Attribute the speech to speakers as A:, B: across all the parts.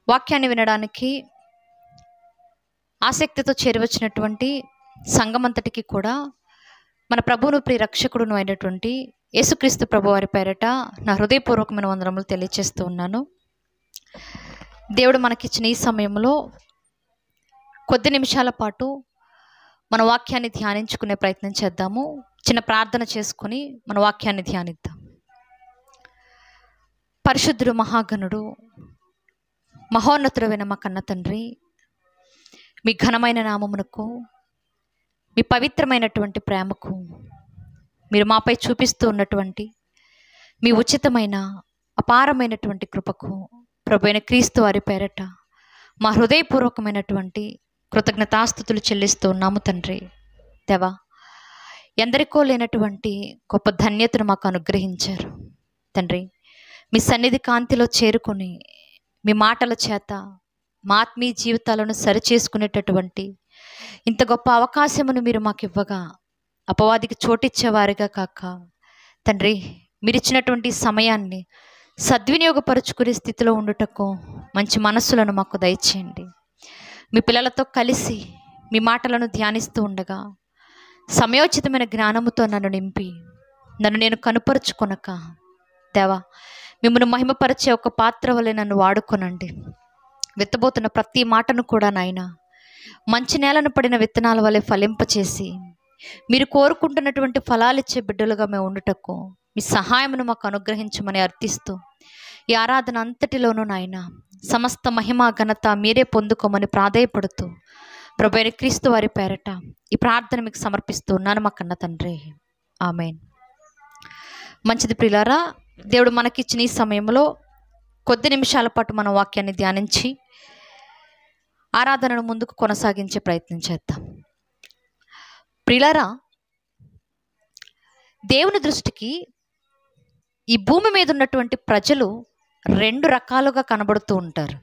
A: వాక్యాన్ని వినడానికి ఆసక్తితో చేరవచ్చినటువంటి సంఘమంతటికి కూడా మన ప్రభువును ప్రియ రక్షకుడును అయినటువంటి యేసుక్రీస్తు ప్రభు వారి పేరట నా హృదయపూర్వకమైన వందనములు తెలియజేస్తూ ఉన్నాను. దేవుడు మనకిచ్చిన ఈ సమయంలో కొద్ది నిమిషాల పాటు మన వాక్యాన్ని ధ్యానించుకునే ప్రయత్నం చేద్దాము. చిన్న ప్రార్థన చేసుకుని మన వాక్యాన్ని ధ్యానిద్దాం. పరిశుద్ధుడు, మహాగణుడు, మహోన్నతుడైన మా కన్న తండ్రి, మీ ఘనమైన నామమునకు, మీ పవిత్రమైనటువంటి ప్రేమకు, మీరు మాపై చూపిస్తూ ఉన్నటువంటి మీ ఉచితమైన అపారమైనటువంటి కృపకు ప్రభువైన క్రీస్తు వారి పేరట మా హృదయపూర్వకమైనటువంటి కృతజ్ఞతాస్తుతులు చెల్లిస్తూ ఉన్నాము తండ్రి. దేవా, ఎందరికో లేనటువంటి గొప్ప ధన్యతను మాకు అనుగ్రహించారు తండ్రి. మీ సన్నిధి కాంతిలో చేరుకొని మీ మాటల చేత మా ఆత్మీయ జీవితాలను సరిచేసుకునేటటువంటి ఇంత గొప్ప అవకాశమును మీరు మాకు ఇవ్వగా అపవాదికి చోటిచ్చేవారిగా కాక తండ్రి, మీరు ఇచ్చినటువంటి సమయాన్ని సద్వినియోగపరుచుకునే స్థితిలో ఉండుటకు మంచి మనస్సులను మాకు దయచేయండి. మీ పిల్లలతో కలిసి మీ మాటలను ధ్యానిస్తూ ఉండగా సమయోచితమైన జ్ఞానముతో నన్ను నింపి నన్ను నేను కనుపరుచుకొనక దేవా, మిమ్మల్ని మహిమపరిచే ఒక పాత్ర వలె నన్ను వాడుకొనండి. విత్తబోతున్న ప్రతి మాటను కూడా నాయన మంచి నేలను పడిన విత్తనాల వలె ఫలింపచేసి మీరు కోరుకుంటున్నటువంటి ఫలాలు ఇచ్చే బిడ్డలుగా మేము ఉండుటకు మీ సహాయమును మాకు అనుగ్రహించమని అర్థిస్తూ ఈ ఆరాధన అంతటిలోనూ నాయన సమస్త మహిమ ఘనత మీరే పొందుకోమని ప్రాధేయపడుతూ ప్రభువైన క్రీస్తు వారి పేరట ఈ ప్రార్థన మీకు సమర్పిస్తూ ఉన్నాను మా కన్న తండ్రి. ఆమేన్. మంచిది ప్రియులారా, దేవుడు మనకిచ్చిన ఈ సమయంలో కొద్ది నిమిషాల పాటు మన వాక్యాన్ని ధ్యానించి ఆరాధనను ముందుకు కొనసాగించే ప్రయత్నం చేద్దాం. ప్రియులారా, దేవుని దృష్టికి ఈ భూమి మీద ఉన్నటువంటి ప్రజలు రెండు రకాలుగా కనబడుతూ ఉంటారు.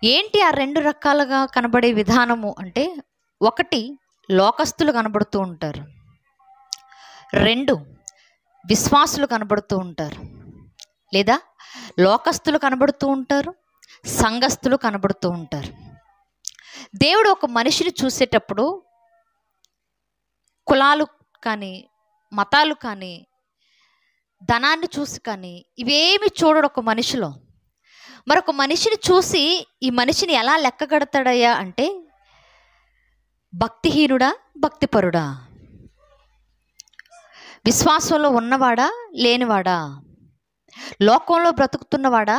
A: ఏంటి ఆ రెండు రకాలుగా కనబడే విధానము అంటే, ఒకటి లోకస్తులు కనబడుతూ ఉంటారు, రెండు విశ్వాసులు కనబడుతూ ఉంటారు. లేదా లోకస్తులు కనబడుతూ ఉంటారు, సంఘస్థులు కనబడుతూ ఉంటారు. దేవుడు ఒక మనిషిని చూసేటప్పుడు కులాలు కానీ మతాలు కానీ ధనాన్ని చూసి కానీ ఇవేమి చూడడు. ఒక మనిషిలో మరొక మనిషిని చూసి ఈ మనిషిని ఎలా లెక్కగడతాడయ్యా అంటే, భక్తిహీనుడా భక్తిపరుడా, విశ్వాసంలో ఉన్నవాడా లేనివాడా, లోకంలో బ్రతుకుతున్నవాడా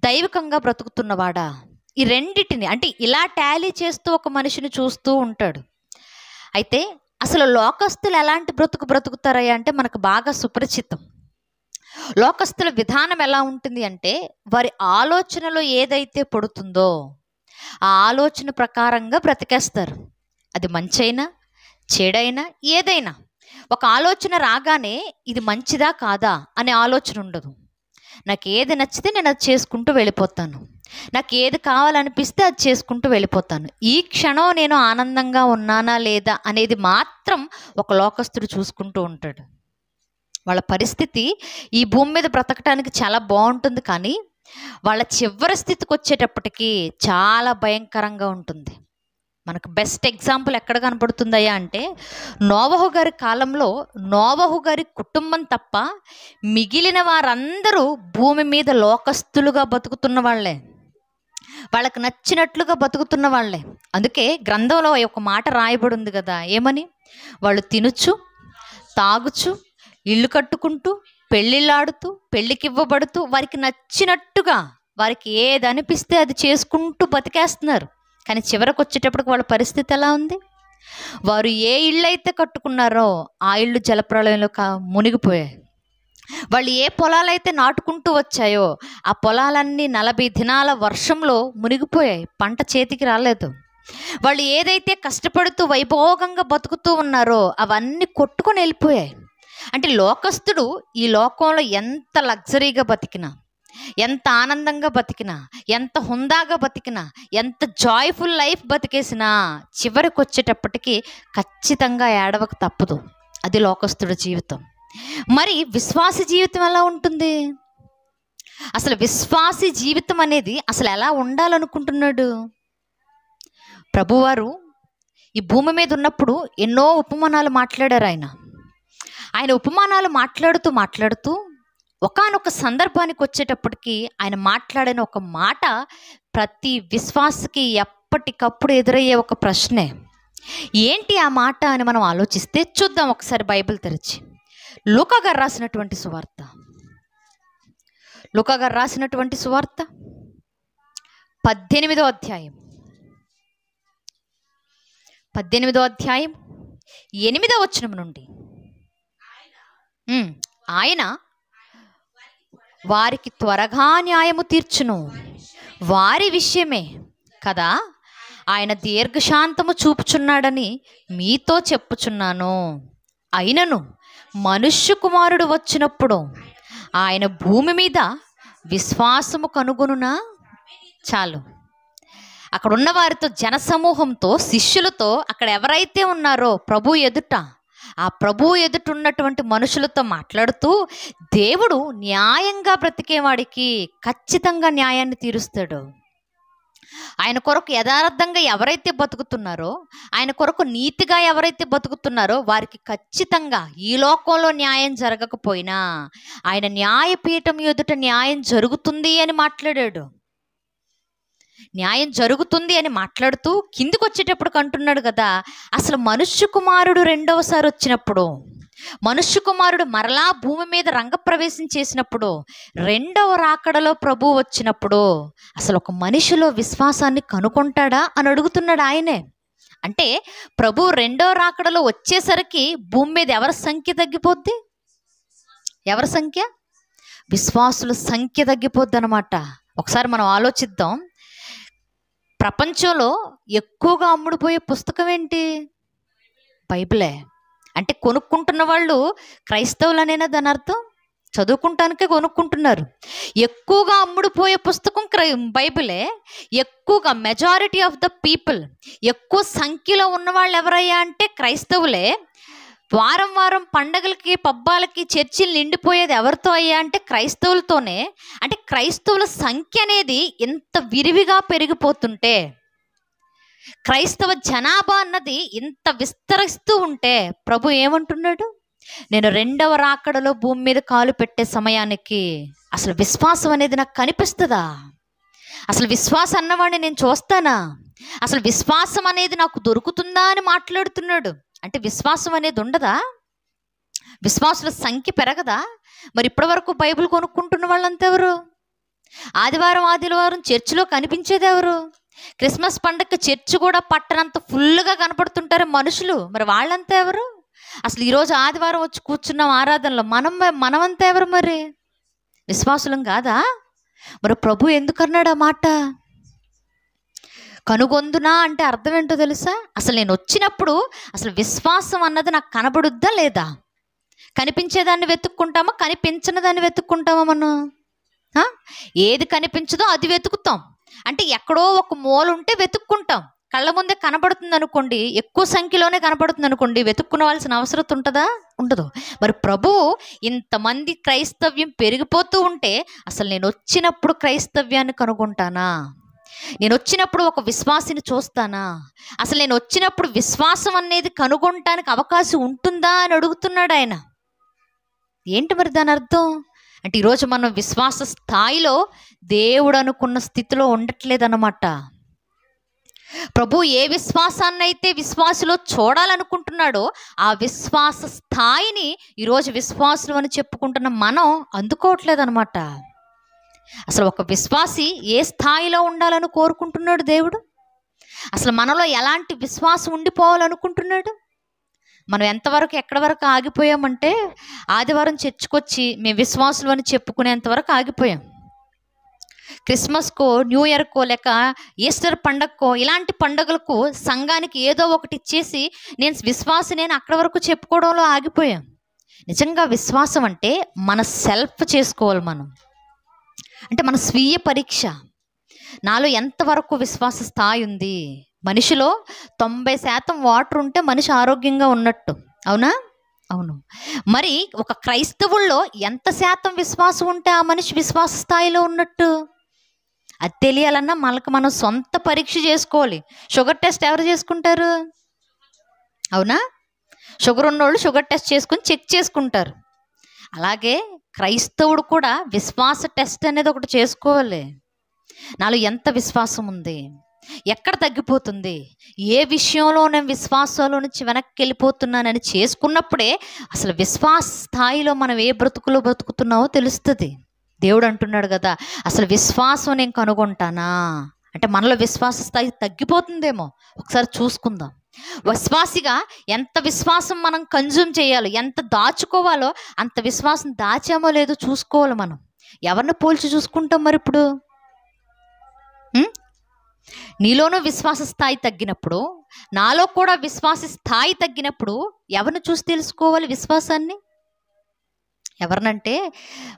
A: దైవికంగా బ్రతుకుతున్నవాడా, ఈ రెండిటిని అంటే ఇలా టాలీ చేస్తూ ఒక మనిషిని చూస్తూ ఉంటాడు. అయితే అసలు లోకస్తులు ఎలాంటి బ్రతుకుతారయ్యా అంటే మనకు బాగా సుపరిచితం. లోకస్తుల విధానం ఎలా ఉంటుంది అంటే, వారి ఆలోచనలో ఏదైతే పడుతుందో ఆ ఆలోచన ప్రకారంగా బ్రతికేస్తారు. అది మంచైనా చెడైనా ఏదైనా ఒక ఆలోచన రాగానే ఇది మంచిదా కాదా అనే ఆలోచన ఉండదు. నాకు ఏది నచ్చితే నేను అది చేసుకుంటూ వెళ్ళిపోతాను, నాకు ఏది కావాలనిపిస్తే అది చేసుకుంటూ వెళ్ళిపోతాను. ఈ క్షణం నేను ఆనందంగా ఉన్నానా లేదా అనేది మాత్రం ఒక లోకస్తుడు చూసుకుంటూ ఉంటాడు. వాళ్ళ పరిస్థితి ఈ భూమి మీద బ్రతకటానికి చాలా బాగుంటుంది, కానీ వాళ్ళ చివరి స్థితికి వచ్చేటప్పటికి చాలా భయంకరంగా ఉంటుంది. మనకు బెస్ట్ ఎగ్జాంపుల్ ఎక్కడ కనపడుతుందయ్యా అంటే, నోవహు గారి కాలంలో నోవహు గారి కుటుంబం తప్ప మిగిలిన వారందరూ భూమి మీద లోకస్తులుగా బతుకుతున్న వాళ్ళే, వాళ్ళకి నచ్చినట్లుగా బతుకుతున్న వాళ్ళే. అందుకే గ్రంథంలో ఒక మాట రాయబడి ఉంది కదా, ఏమని? వాళ్ళు తినుచు తాగుచు ఇల్లు కట్టుకుంటూ పెళ్ళిళ్ళాడుతూ పెళ్ళికివ్వబడుతూ వారికి నచ్చినట్టుగా వారికి ఏది అనిపిస్తే అది చేసుకుంటూ బతికేస్తున్నారు. కానీ చివరికి వచ్చేటప్పటికి వాళ్ళ పరిస్థితి ఎలా ఉంది? వారు ఏ ఇళ్ళు అయితే కట్టుకున్నారో ఆ ఇళ్ళు జలప్రళయంలో మునిగిపోయాయి. వాళ్ళు ఏ పొలాలైతే నాటుకుంటూ వచ్చాయో ఆ పొలాలన్నీ 40 దినాల వర్షంలో మునిగిపోయాయి, పంట చేతికి రాలేదు. వాళ్ళు ఏదైతే కష్టపడుతూ వైభోగంగా బతుకుతూ ఉన్నారో అవన్నీ కొట్టుకొని వెళ్ళిపోయాయి. అంటే లోకస్తుడు ఈ లోకంలో ఎంత లగ్జరీగా బతికినా, ఎంత ఆనందంగా బతికినా, ఎంత హుందాగా బతికినా, ఎంత జాయ్ఫుల్ లైఫ్ బతికేసినా చివరికి వచ్చేటప్పటికి ఖచ్చితంగా ఏడవక తప్పదు. అది లోకస్తుడి జీవితం. మరి విశ్వాస జీవితం ఎలా ఉంటుంది? అసలు విశ్వాసి జీవితం అనేది అసలు ఎలా ఉండాలనుకుంటున్నాడు? ప్రభువారు ఈ భూమి మీద ఉన్నప్పుడు ఎన్నో ఉపమానాలు మాట్లాడారు. ఆయన ఉపమానాలు మాట్లాడుతూ ఒకానొక సందర్భానికి వచ్చేటప్పటికి ఆయన మాట్లాడిన ఒక మాట ప్రతి విశ్వాసకి ఎప్పటికప్పుడు ఎదురయ్యే ఒక ప్రశ్నే. ఏంటి ఆ మాట అని మనం ఆలోచిస్తే చూద్దాం ఒకసారి బైబిల్ తెరిచి. లూకా గారు రాసినటువంటి సువార్త 18వ అధ్యాయం 8వ వచనం నుండి, ఆయన వారికి త్వరగా న్యాయము తీర్చును, వారి విషయమే కదా ఆయన దీర్ఘశాంతము చూపుచున్నాడని మీతో చెప్పుచున్నాను. అయినను మనుష్య కుమారుడు వచ్చినప్పుడు ఆయన భూమి మీద విశ్వాసము కనుగొనునా? చాలు. అక్కడ ఉన్న వారితో, జనసమూహంతో, శిష్యులతో, అక్కడ ఎవరైతే ఉన్నారో ప్రభు ఎదుట, ఆ ప్రభు ఎదుట ఉన్నటువంటి మనుషులతో మాట్లాడుతూ, దేవుడు న్యాయంగా బ్రతికేవాడికి ఖచ్చితంగా న్యాయాన్ని తీరుస్తాడు. ఆయన కొరకు యథార్థంగా ఎవరైతే బతుకుతున్నారో, ఆయన కొరకు నీతిగా ఎవరైతే బతుకుతున్నారో వారికి ఖచ్చితంగా ఈ లోకంలో న్యాయం జరగకపోయినా ఆయన న్యాయపీఠం ఎదుట న్యాయం జరుగుతుంది అని మాట్లాడాడు. న్యాయం జరుగుతుంది అని మాట్లాడుతూ కిందికి వచ్చేటప్పుడు అంటున్నాడు కదా, అసలు మనుష్య కుమారుడు రెండవసారి వచ్చినప్పుడు, మనుష్య కుమారుడు మరలా భూమి మీద రంగప్రవేశం చేసినప్పుడు, రెండవ రాకడలో ప్రభు వచ్చినప్పుడు అసలు ఒక మనిషిలో విశ్వాసాన్ని కనుగొంటాడా అని అడుగుతున్నాడు ఆయనే. అంటే ప్రభు రెండవ రాకడలో వచ్చేసరికి భూమి మీద ఎవరి సంఖ్య తగ్గిపోద్ది? ఎవరి సంఖ్య? విశ్వాసుల సంఖ్య తగ్గిపోద్ది అన్నమాట. ఒకసారి మనం ఆలోచిద్దాం. ప్రపంచంలో ఎక్కువగా అమ్ముడుపోయే పుస్తకం ఏంటి? బైబిలే. అంటే కొనుక్కుంటున్న వాళ్ళు క్రైస్తవులనేనా దాని అర్థం? చదువుకుంటానికే కొనుక్కుంటున్నారు. ఎక్కువగా అమ్ముడుపోయే పుస్తకం బైబిలే. ఎక్కువగా మెజారిటీ ఆఫ్ ద పీపుల్, ఎక్కువ సంఖ్యలో ఉన్నవాళ్ళు ఎవరయ్యా అంటే క్రైస్తవులే. వారం వారం పండగలకి, పబ్బాలకి చర్చిలు నిండిపోయేది ఎవరితో అయ్యా అంటే క్రైస్తవులతోనే. అంటే క్రైస్తవుల సంఖ్య అనేది ఎంత విరివిగా పెరిగిపోతుంటే, క్రైస్తవ జనాభా అన్నది ఇంత విస్తరిస్తూ ఉంటే ప్రభు ఏమంటున్నాడు? నేను రెండవ రాకడలో భూమి మీద కాలు పెట్టే సమయానికి అసలు విశ్వాసం అనేది నాకు కనిపిస్తుందా? అసలు విశ్వాసం అన్నవాడిని నేను చూస్తానా? అసలు విశ్వాసం అనేది నాకు దొరుకుతుందా అని మాట్లాడుతున్నాడు. అంటే విశ్వాసం అనేది ఉండదా? విశ్వాసుల సంఖ్య పెరగదా? మరి ఇప్పటి వరకు బైబిల్ కొనుక్కుంటున్న వాళ్ళంతా ఎవరు? ఆదివారం చర్చిలో కనిపించేది ఎవరు? క్రిస్మస్ పండగకి చర్చి కూడా పట్టనంత ఫుల్గా కనపడుతుంటారు మనుషులు. మరి వాళ్ళంతా ఎవరు? అసలు ఈరోజు ఆదివారం వచ్చి కూర్చున్నాం ఆరాధనలో, మనమంతా ఎవరు? మరి విశ్వాసులం కాదా? మరి ప్రభు ఎందుకన్నాడు ఆ మాట? కనుగొందునా అంటే అర్థం ఏంటో తెలుసా? అసలు నేను వచ్చినప్పుడు అసలు విశ్వాసం అన్నది నాకు కనబడుద్దా లేదా? కనిపించేదాన్ని వెతుక్కుంటామా, కనిపించని దాన్ని వెతుక్కుంటామా? మనం ఏది కనిపించదో అది వెతుకుతాం. అంటే ఎక్కడో ఒక మూల ఉంటే వెతుక్కుంటాం. కళ్ళ ముందే కనబడుతుంది అనుకోండి, ఎక్కువ సంఖ్యలోనే కనబడుతుంది అనుకోండి, వెతుక్కునవలసిన అవసరం ఉంటుందా? ఉండదు. మరి ప్రభువు ఇంతమంది క్రైస్తవ్యం పెరిగిపోతూ ఉంటే అసలు నేను వచ్చినప్పుడు క్రైస్తవ్యాన్ని కనుగొంటానా? నేను వచ్చినప్పుడు ఒక విశ్వాసిని చూస్తానా? అసలు నేను వచ్చినప్పుడు విశ్వాసం అనేది కనుగొనటానికి అవకాశం ఉంటుందా అని అడుగుతున్నాడు ఆయన. ఏంటి మరి దాని అర్థం? అంటే ఈరోజు మనం విశ్వాస స్థాయిలో దేవుడు అనుకున్న స్థితిలో ఉండట్లేదన్నమాట. ప్రభు ఏ విశ్వాసాన్ని అయితే విశ్వాసులో చూడాలనుకుంటున్నాడో ఆ విశ్వాస స్థాయిని ఈరోజు విశ్వాసులు అని చెప్పుకుంటున్న మనం అందుకోవట్లేదన్నమాట. అసలు ఒక విశ్వాసి ఏ స్థాయిలో ఉండాలని కోరుకుంటున్నాడు దేవుడు? అసలు మనలో ఎలాంటి విశ్వాసం ఉండిపోవాలనుకుంటున్నాడు? మనం ఎంతవరకు ఎక్కడి వరకు ఆగిపోయామంటే ఆదివారం చర్చికొచ్చి మేము విశ్వాసులు అని చెప్పుకునేంతవరకు ఆగిపోయాం. క్రిస్మస్కో, న్యూ ఇయర్కో, లేక ఈస్టర్ పండగకో, ఇలాంటి పండుగలకు సంఘానికి ఏదో ఒకటి ఇచ్చేసి నేను విశ్వాసి నేను అక్కడి వరకు చెప్పుకోవడంలో ఆగిపోయాం. నిజంగా విశ్వాసం అంటే మన సెల్ఫ్ చేసుకోవాలి. మనం అంటే మన స్వీయ పరీక్ష. నాలో ఎంతవరకు విశ్వాస స్థాయి ఉంది? మనిషిలో 90% వాటర్ ఉంటే మనిషి ఆరోగ్యంగా ఉన్నట్టు, అవునా? అవును. మరి ఒక క్రైస్తవుల్లో ఎంత శాతం విశ్వాసం ఉంటే ఆ మనిషి విశ్వాస స్థాయిలో ఉన్నట్టు? అది తెలియాలన్నా మనకు మనం సొంత పరీక్ష చేసుకోవాలి. షుగర్ టెస్ట్ ఎవరు చేసుకుంటారు? అవునా? షుగర్ ఉన్నోళ్ళు షుగర్ టెస్ట్ చేసుకొని చెక్ చేసుకుంటారు. అలాగే క్రైస్తవుడు కూడా విశ్వాస టెస్ట్ అనేది ఒకటి చేసుకోవాలి. నాలో ఎంత విశ్వాసం ఉంది, ఎక్కడ తగ్గిపోతుంది, ఏ విషయంలో నేను విశ్వాసంలో నుంచి వెనక్కి వెళ్ళిపోతున్నానని చేసుకున్నప్పుడే అసలు విశ్వాస స్థాయిలో మనం ఏ బ్రతుకులో బ్రతుకుతున్నావో తెలుస్తుంది. దేవుడు అంటున్నాడు కదా, అసలు విశ్వాసం నేను కనుగొంటానా అంటే మనలో విశ్వాస స్థాయి తగ్గిపోతుందేమో ఒకసారి చూసుకుందాం. విశ్వాసిగా ఎంత విశ్వాసం మనం కన్జ్యూమ్ చేయాలో, ఎంత దాచుకోవాలో అంత విశ్వాసం దాచామో లేదో చూసుకోవాలి. మనం ఎవరిని పోల్చి చూసుకుంటాం మరి ఇప్పుడు? నీలోనూ విశ్వాస స్థాయి తగ్గినప్పుడు, నాలో కూడా విశ్వాస స్థాయి తగ్గినప్పుడు ఎవరిని చూసి తెలుసుకోవాలి విశ్వాసాన్ని? ఎవరినంటే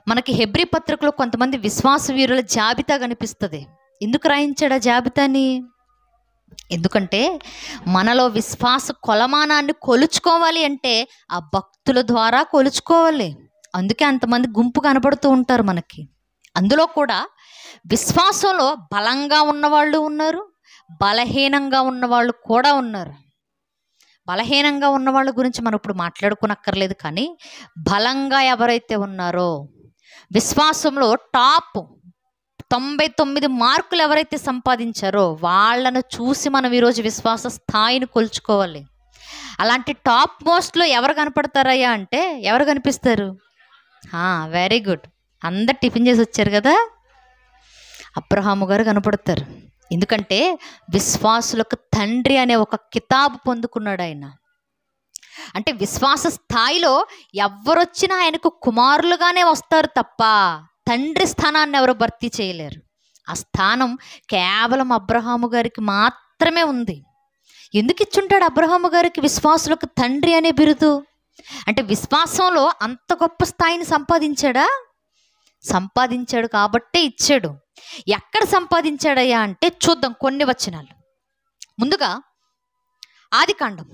A: మనకి హెబ్రీ పత్రికలో కొంతమంది విశ్వాస వీరుల జాబితా కనిపిస్తుంది. ఎందుకు రాయించాడు ఆ జాబితాని? ఎందుకంటే మనలో విశ్వాస కొలమానాన్ని కొలుచుకోవాలి అంటే ఆ భక్తుల ద్వారా కొలుచుకోవాలి. అందుకే అంతమంది గుంపు కనబడుతూ ఉంటారు మనకి. అందులో కూడా విశ్వాసంలో బలంగా ఉన్నవాళ్ళు ఉన్నారు, బలహీనంగా ఉన్నవాళ్ళు కూడా ఉన్నారు. బలహీనంగా ఉన్న వాళ్ళ గురించి మనం ఇప్పుడు మాట్లాడుకోనక్కర్లేదు, కానీ బలంగా ఎవరైతే ఉన్నారో, విశ్వాసంలో టాప్ 99 మార్కులు ఎవరైతే సంపాదించారో వాళ్ళను చూసి మనం ఈరోజు విశ్వాస స్థాయిని కొలుచుకోవాలి. అలాంటి టాప్ మోస్ట్లో ఎవరు కనపడతారయ్యా అంటే ఎవరు కనిపిస్తారు? వెరీ గుడ్, అందరు టిఫిన్ చేసి వచ్చారు కదా, అబ్రహాము గారు కనపడతారు. ఎందుకంటే విశ్వాసులకు తండ్రి అనే ఒక కితాబు పొందుకున్నాడు ఆయన. అంటే విశ్వాస స్థాయిలో ఎవరొచ్చినా ఆయనకు కుమారులుగానే వస్తారు తప్ప తండ్రి స్థానాన్ని ఎవరు భర్తీ చేయలేరు. ఆ స్థానం కేవలం అబ్రహాము గారికి మాత్రమే ఉంది. ఎందుకు ఇచ్చుంటాడు అబ్రహాము గారికి విశ్వాసులకు తండ్రి అనే బిరుదు? అంటే విశ్వాసంలో అంత గొప్ప స్థాయిని సంపాదించాడా? సంపాదించాడు కాబట్టే ఇచ్చాడు. ఎక్కడ సంపాదించాడయ్యా అంటే చూద్దాం కొన్ని వచనాలు. ముందుగా ఆదికాండం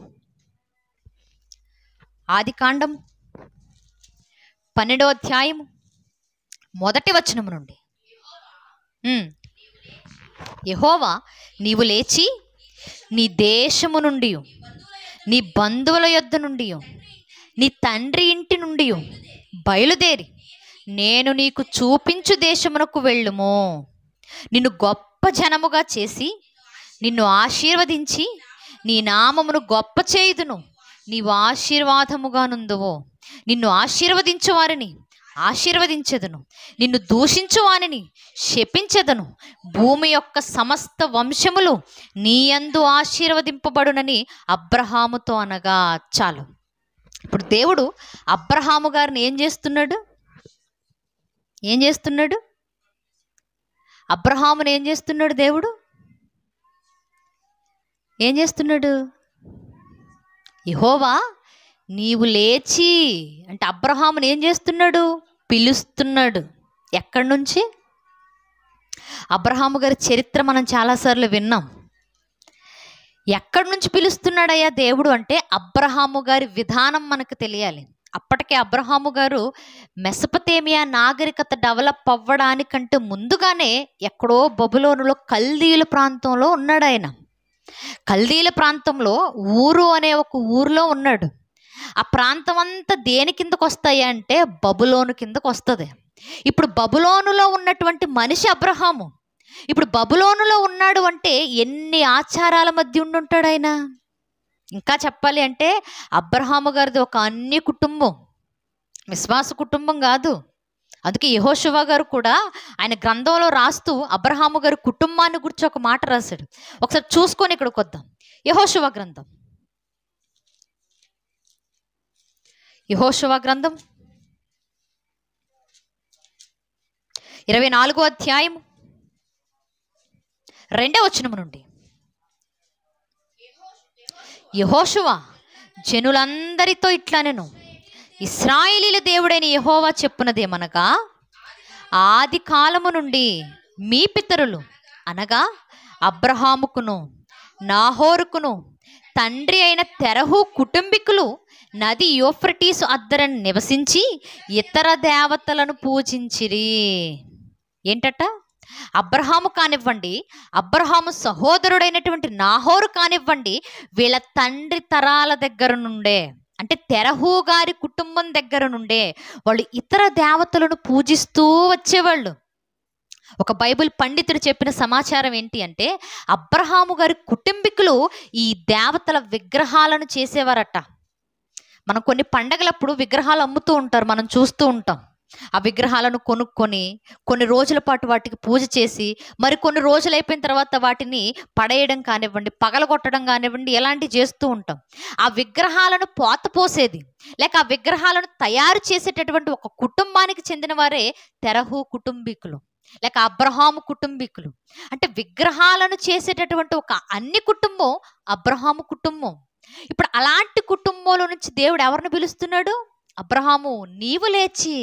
A: 12వ అధ్యాయం 1వ వచనం నుండి, యెహోవా నీవు లేచి నీ దేశము నుండి, నీ బంధువుల యొద్ద నుండి, నీ తండ్రి ఇంటి నుండి బయలుదేరి నేను నీకు చూపించు దేశమునకు వెళ్ళుము. నిన్ను గొప్ప జనముగా చేసి నిన్ను ఆశీర్వదించి నీ నామమును గొప్ప చేయుదును. నీవు ఆశీర్వాదముగా నుందువు. నిన్ను ఆశీర్వదించు వారిని ఆశీర్వదించెదను, నిన్ను దూషించు వారిని శపించెదను. భూమి యొక్క సమస్త వంశములు నీ యందు ఆశీర్వదింపబడునని అబ్రహాముతో అనగా. చాలు. ఇప్పుడు దేవుడు అబ్రహాము గారిని ఏం చేస్తున్నాడు? అబ్రహాముని ఏం చేస్తున్నాడు? దేవుడు ఏం చేస్తున్నాడు? యెహోవా నీవు లేచి అంటే అబ్రహాముని ఏం చేస్తున్నాడు? పిలుస్తున్నాడు. ఎక్కడి నుంచి? అబ్రహాము గారి చరిత్ర మనం చాలాసార్లు విన్నాం. ఎక్కడి నుంచి పిలుస్తున్నాడయ్యా దేవుడు అంటే అబ్రహాము గారి విధానం మనకు తెలియాలి. అప్పటికే అబ్రహాము గారు మెసొపొతేమియా నాగరికత డెవలప్ అవ్వడానికంటే ముందుగానే ఎక్కడో బబులోనులో కల్దీల ప్రాంతంలో ఉన్నాడు ఆయన. కల్దీల ప్రాంతంలో ఊరు అనే ఒక ఊరిలో ఉన్నాడు. ఆ ప్రాంతం అంతా దేని కిందకు వస్తాయి అంటే బబులోను కిందకు వస్తుంది. ఇప్పుడు బబులోనులో ఉన్నటువంటి మనిషి అబ్రహాము ఇప్పుడు బబులోనులో ఉన్నాడు అంటే ఎన్ని ఆచారాల మధ్య ఉండుంటాడు ఆయన. ఇంకా చెప్పాలి అంటే అబ్రహాము గారిది ఒక అన్య కుటుంబం, విశ్వాస కుటుంబం కాదు. అందుకే యెహోషువ గారు కూడా ఆయన గ్రంథంలో రాస్తూ అబ్రహాము గారి కుటుంబాన్ని గురించి ఒక మాట రాశాడు. ఒకసారి చూసుకొని ఇక్కడికి వద్దాం. యెహోషువ గ్రంథం 24వ అధ్యాయం 2వ వచనం నుండి, యెహోషువ జనులందరితో ఇట్లనెను, ఇశ్రాయేలీల దేవుడైన యెహోవా చెప్పునదేమనగా, ఆది కాలము నుండి మీ పితరులు అనగా అబ్రహాముకును నాహోరుకును తండ్రి అయిన తెరహు కుటుంబీకులు నది యూఫ్రటీసు అద్దరని నివసించి ఇతర దేవతలను పూజించిరి. ఏంటట? అబ్రహాము కానివ్వండి, అబ్రహాము సహోదరుడైనటువంటి నాహోరు కానివ్వండి, వీళ్ళ తండ్రి తరాల దగ్గర నుండే, అంటే తెరహు గారి కుటుంబం దగ్గర నుండే వాళ్ళు ఇతర దేవతలను పూజిస్తూ వచ్చేవాళ్ళు. ఒక బైబిల్ పండితుడు చెప్పిన సమాచారం ఏంటి అంటే, అబ్రహాము గారి కుటుంబీకులు ఈ దేవతల విగ్రహాలను చేసేవారట. మనం కొన్ని పండగలప్పుడు విగ్రహాలు అమ్ముతూ ఉంటారు, మనం చూస్తూ ఉంటాం. ఆ విగ్రహాలను కొనుక్కొని కొన్ని రోజుల పాటు వాటికి పూజ చేసి మరి కొన్ని రోజులు అయిపోయిన తర్వాత వాటిని పడేయడం కానివ్వండి, పగలగొట్టడం కానివ్వండి, ఎలాంటివి చేస్తూ ఉంటాం. ఆ విగ్రహాలను పోతపోసేది లేక ఆ విగ్రహాలను తయారు చేసేటటువంటి ఒక కుటుంబానికి చెందిన వారే తెరహు కుటుంబీకులు లేక అబ్రహాము కుటుంబీకులు. అంటే విగ్రహాలను చేసేటటువంటి ఒక అన్ని కుటుంబం అబ్రహాము కుటుంబం. ఇప్పుడు అలాంటి కుటుంబంలో నుంచి దేవుడు ఎవరిని పిలుస్తున్నాడు? అబ్రహాము, నీవు లేచి,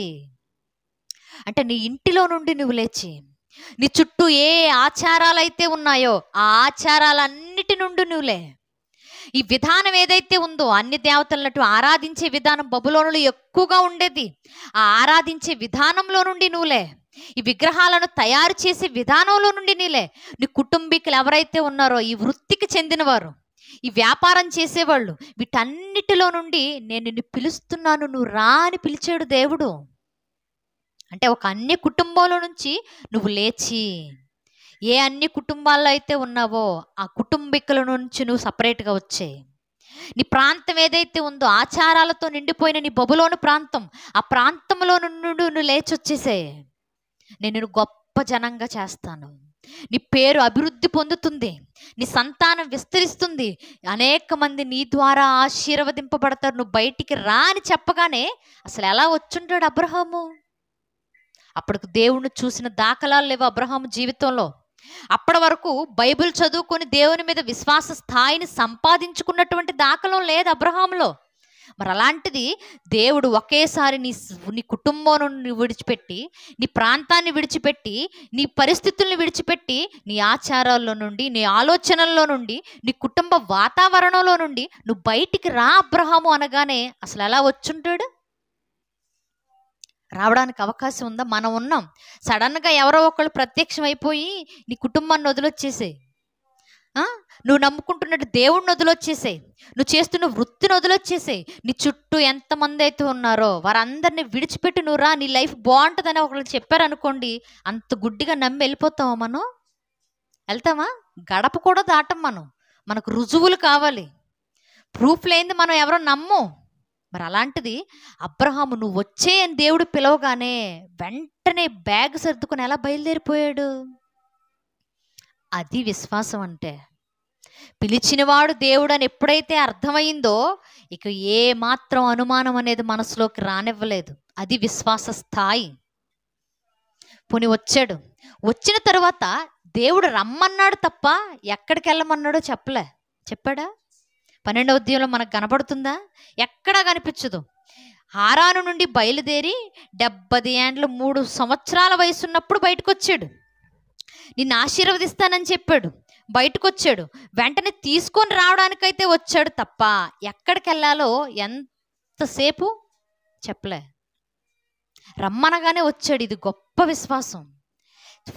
A: అంటే నీ ఇంటిలో నుండి నువ్వు లేచి, నీ చుట్టూ ఏ ఆచారాలు అయితే ఉన్నాయో ఆ ఆచారాలన్నిటి నుండి నువ్వులే. ఈ విధానం ఏదైతే ఉందో అన్ని దేవతలనట్టు ఆరాధించే విధానం బబులోనులో ఎక్కువగా ఉండేది. ఆ ఆరాధించే విధానంలో నుండి నువ్వులే. ఈ విగ్రహాలను తయారు చేసే విధానంలో నుండి నీలే. నీ కుటుంబీకులు ఎవరైతే ఉన్నారో, ఈ వృత్తికి చెందినవారు, ఈ వ్యాపారం చేసేవాళ్ళు, వీటన్నిటిలో నుండి నేను నిన్ను పిలుస్తున్నాను, నువ్వు రా అని పిలిచాడు దేవుడు. అంటే ఒక అన్ని కుటుంబంలో నుంచి నువ్వు లేచి, ఏ అన్ని కుటుంబాల్లో అయితే ఉన్నావో ఆ కుటుంబీకుల నుంచి నువ్వు సపరేట్గా వచ్చేయి. నీ ప్రాంతం ఏదైతే ఉందో ఆచారాలతో నిండిపోయిన నీ బబులోను ప్రాంతం, ఆ ప్రాంతంలో నుండి నువ్వు లేచి వచ్చేసే. నేను నిన్ను గొప్ప జనంగా చేస్తాను, నీ పేరు అభివృద్ధి పొందుతుంది, నీ సంతానం విస్తరిస్తుంది, అనేక మంది నీ ద్వారా ఆశీర్వదింపబడతారు, నువ్వు బయటికి రా అని చెప్పగానే అసలు ఎలా వచ్చుంటాడు అబ్రహాము? అప్పటికి దేవుణ్ణి చూసిన దాఖలాలు లేవు అబ్రహాము జీవితంలో. అప్పటి వరకు బైబిల్ చదువుకొని దేవుని మీద విశ్వాస స్థాయిని సంపాదించుకున్నటువంటి దాఖలం లేదు అబ్రహాములో. మరి అలాంటిది దేవుడు ఒకేసారి నీ కుటుంబం నుండి విడిచిపెట్టి, నీ ప్రాంతాన్ని విడిచిపెట్టి, నీ పరిస్థితుల్ని విడిచిపెట్టి, నీ ఆచారాల్లో నుండి, నీ ఆలోచనల్లో నుండి, నీ కుటుంబ వాతావరణంలో నుండి నువ్వు బయటికి రా అబ్రహాము అనగానే అసలు ఎలా వచ్చుంటాడు? రావడానికి అవకాశం ఉందా? మనం ఉన్నాం. సడన్గా ఎవరో ఒకళ్ళు ప్రత్యక్షం అయిపోయి నీ కుటుంబాన్ని వదిలొచ్చేసాయి, నువ్వు నమ్ముకుంటున్నట్టు దేవుడిని వదిలొచ్చేసాయి, నువ్వు చేస్తున్న వృత్తిని వదిలొచ్చేసాయి, నీ చుట్టూ ఎంతమంది అయితే ఉన్నారో వారందరినీ విడిచిపెట్టి నువ్వు రా, నీ లైఫ్ బాగుంటుందని ఒకళ్ళు చెప్పారనుకోండి, అంత గుడ్డిగా నమ్మి వెళ్ళిపోతామా? మనం వెళ్తామా? గడప కూడా దాటం. మనకు రుజువులు కావాలి, ప్రూఫ్ లేనిది మనం ఎవరో నమ్మం. మరి అలాంటిది అబ్రహాము నువ్వు వచ్చే అని దేవుడు పిలవగానే వెంటనే బ్యాగ్ సర్దుకొని ఎలా బయలుదేరిపోయాడు? అది విశ్వాసం అంటే. పిలిచినవాడు దేవుడు అని ఎప్పుడైతే అర్థమైందో ఇక ఏ మాత్రం అనుమానం అనేది మనసులోకి రానివ్వలేదు. అది విశ్వాస స్థాయి. పోనీ వచ్చాడు, వచ్చిన తర్వాత దేవుడు రమ్మన్నాడు తప్ప ఎక్కడికి వెళ్ళమన్నాడో చెప్పాడా? 12వ అధ్యాయంలో మనకు కనపడుతుందా? ఎక్కడా కనిపించదు. హారాను నుండి బయలుదేరి 70 ఏండ్లు 3 సంవత్సరాల వయసు ఉన్నప్పుడు బయటకు వచ్చాడు. నిన్ను ఆశీర్వదిస్తానని చెప్పాడు, బయటకు వచ్చాడు. వెంటనే తీసుకొని రావడానికైతే వచ్చాడు తప్ప ఎక్కడికి వెళ్ళాలో ఎంతసేపు చెప్పలే. రమ్మనగానే వచ్చాడు. ఇది గొప్ప విశ్వాసం.